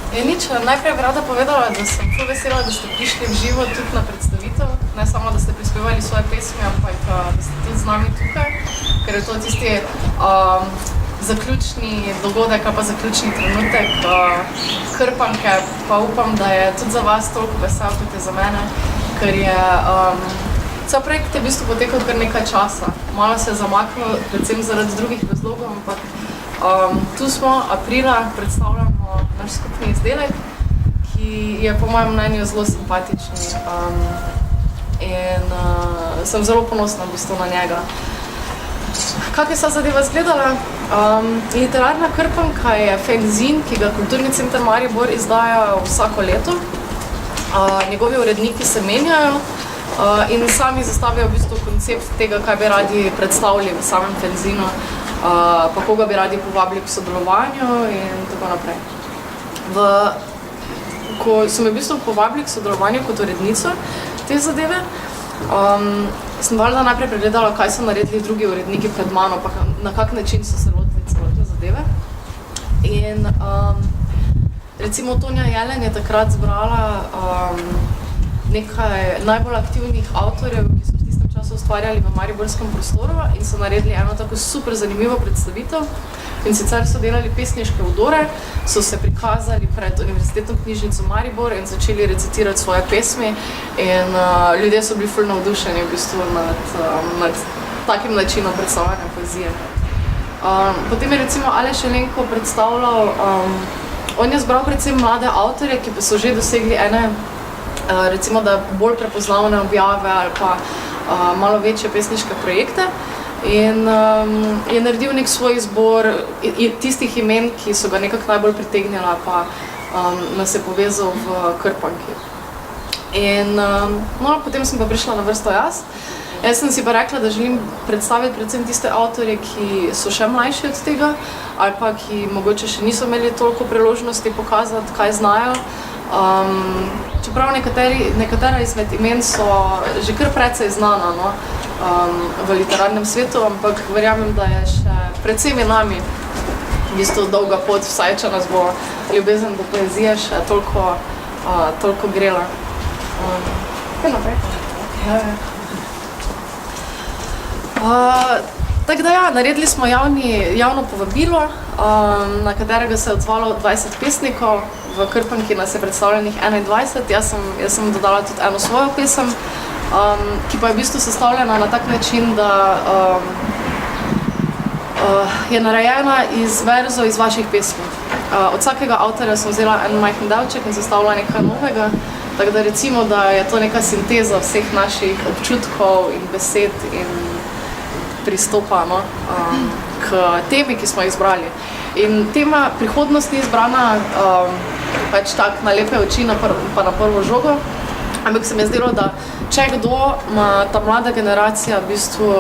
Nič, najprej bi rada povedala, da sem ful vesela, da ste prišli v živo tudi na predstavitev. Ne samo, da ste prispevali svoje pesmi, ampak da ste tudi z nami tukaj, ker je to tisti zaključni dogodek ali pa zaključni trenutek Krpanke, pa upam, da je tudi za vas toliko vesel, kot je za mene, ker je cel projekt je v bistvu potekal kar nekaj časa. Malo se je zamaknil, predvsem zaradi drugih razlogov, ampak tu smo, aprila, predstavljamo naš skupni izdelek, ki je po mojem mnenju zelo simpatični in sem zelo ponosna v bistvu na njega. Kako je vsa zadeva izgledala? Literarna Krpanka je fanzin, ki ga Kulturni center Maribor izdaja vsako leto. Njegovi uredniki se menjajo in sami zastavijo v bistvu koncept tega, kaj bi radi predstavili v samem fanzinu, pa koga bi radi povabili k sodelovanju in tako naprej. Ko so me v bistvu povabili k sodelovanju kot urednico te zadeve, sem valjda najprej pregledala, kaj so naredili drugi uredniki pred mano, pa na kak način so se lotili celotne zadeve. In recimo Tonja Jelen je takrat zbrala nekaj najbolj aktivnih avtorjev, ki so v tistem času ustvarjali v mariborskem prostoru in so naredili eno tako super zanimivo predstavitev. In sicer so delali pesniške vdore, so se prikazali pred Univerzitetno knjižnico Maribor in začeli recitirati svoje pesmi in ljudje so bili ful navdušeni v bistvu nad takim načinom predstavljanja poezije. Potem je recimo Aleš Jelenko predstavljal, on je zbral predvsem mlade avtorje, ki pa so že dosegli ene, recimo da bolj prepoznavne objave ali pa malo večje pesniške projekte. In je naredil nek svoj izbor tistih imen, ki so ga nekako najbolj pritegnila, pa nas je povezal v Krpanki. In potem sem pa prišla na vrsto jaz. Jaz sem si pa rekla, da želim predstaviti predvsem tiste avtorje, ki so še mlajši od tega, ali pa ki mogoče še niso imeli toliko priložnosti pokazati, kaj znajo. Čeprav nekatera izmed imen so že kar precej znana v literarnem svetu, ampak verjamem, da je še predvsem nami v bistvu dolga pot, vsaj če nas bo ljubezen do poezije še toliko grela. Kaj naprej? Tako da ja, naredili smo javno povabilo, na katerega se je odzvalo 20 pesnikov, v Krpanki nas je predstavljenih 21, jaz sem dodala tudi eno svojo pesem, ki pa je v bistvu sestavljena na tak način, da je narejena iz verzov iz vaših pesmi. Od vsakega avtorja sem vzela en majhen delček in sestavila nekaj novega, tako da recimo, da je to neka sinteza vseh naših občutkov in besed in pristopa k temi, ki smo jih izbrali. In tema prihodnost ni izbrana pač tak na lepe oči pa na prvo žogo, ampak se mi je zdelo, da če kdo ima ta mlada generacija v bistvu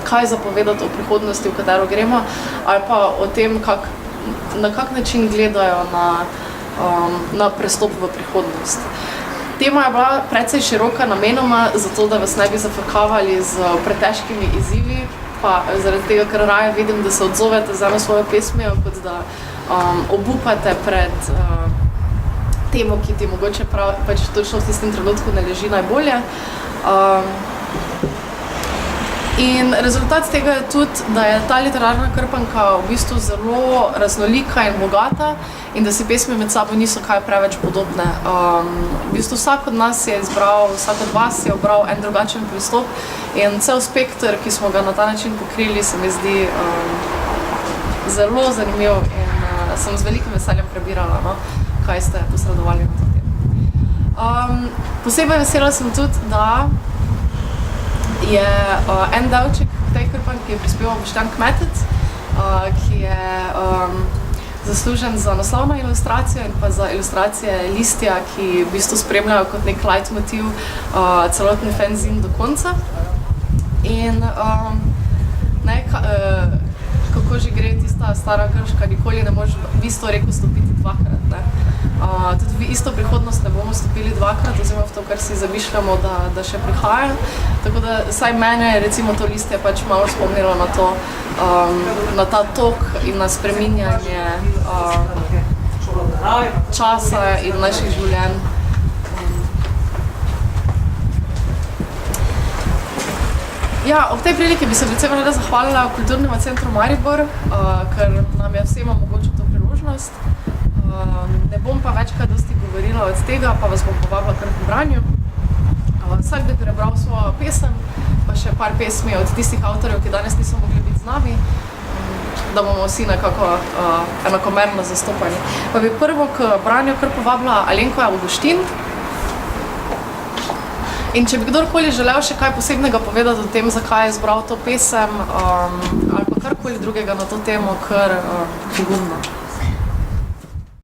kaj zapovedati o prihodnosti, v katero gremo, ali pa o tem, na kak način gledajo na prestop v prihodnost. Tema je bila precej široka namenoma, zato da vas ne bi zafrkavali z pretežkimi izzivi, pa zaradi tega, ker raje vidim, da se odzovete z eno svojo pesmijo, kot da obupate pred temo, ki ti mogoče pač točno v tistem trenutku ne leži najbolje. In rezultat tega je tudi, da je ta literarna Krpanka v bistvu zelo raznolika in bogata in da si pesmi med sabo niso kaj preveč podobne. V bistvu vsak od nas je izbral, vsak od vas je obral en drugačen pristop in cel spekter, ki smo ga na ta način pokrili, se mi zdi zelo zanimiv in sem z velikim veseljem prebirala, kaj ste posredovali na to temo. Posebej vesela sem tudi, da je en delček tej Krpanki je prispeval Boštjan Kmetec, ki je zaslužen za naslovno ilustracijo in pa za ilustracije listja, ki v bistvu spremljajo kot nek leitmotiv celotni fanzin do konca. In kako že gre tista stara Krška, nikoli ne možeš v isto reko stopiti dvakrat. Tudi v isto prihodnost ne bomo stopili dvakrat, oziroma v to, kar si zamišljamo, da še prihaja. Tako da saj mene je recimo to listje pač malo spomnilo na to, na ta tok in na spreminjanje časa in naših življenj. Ja, ob tej priliki bi se predvsem rada zahvalila Kulturnemu centru Maribor, ker nam je vsem omogočil to priložnost. Ne bom pa večkrat dosti govorila od tega, pa vas bom povabila kar k branju. Vsak bi prebral svojo pesem, pa še par pesmi od tistih avtorjev, ki danes niso mogli biti z nami, da bomo vsi nekako enakomerno zastopani. Pa bi prvo k branju kar povabila Alenko Avguštin. In če bi kdorkoli želel še kaj posebnega povedati o tem, zakaj je izbral to pesem, ali pa karkoli drugega na to temo, kar pogumno.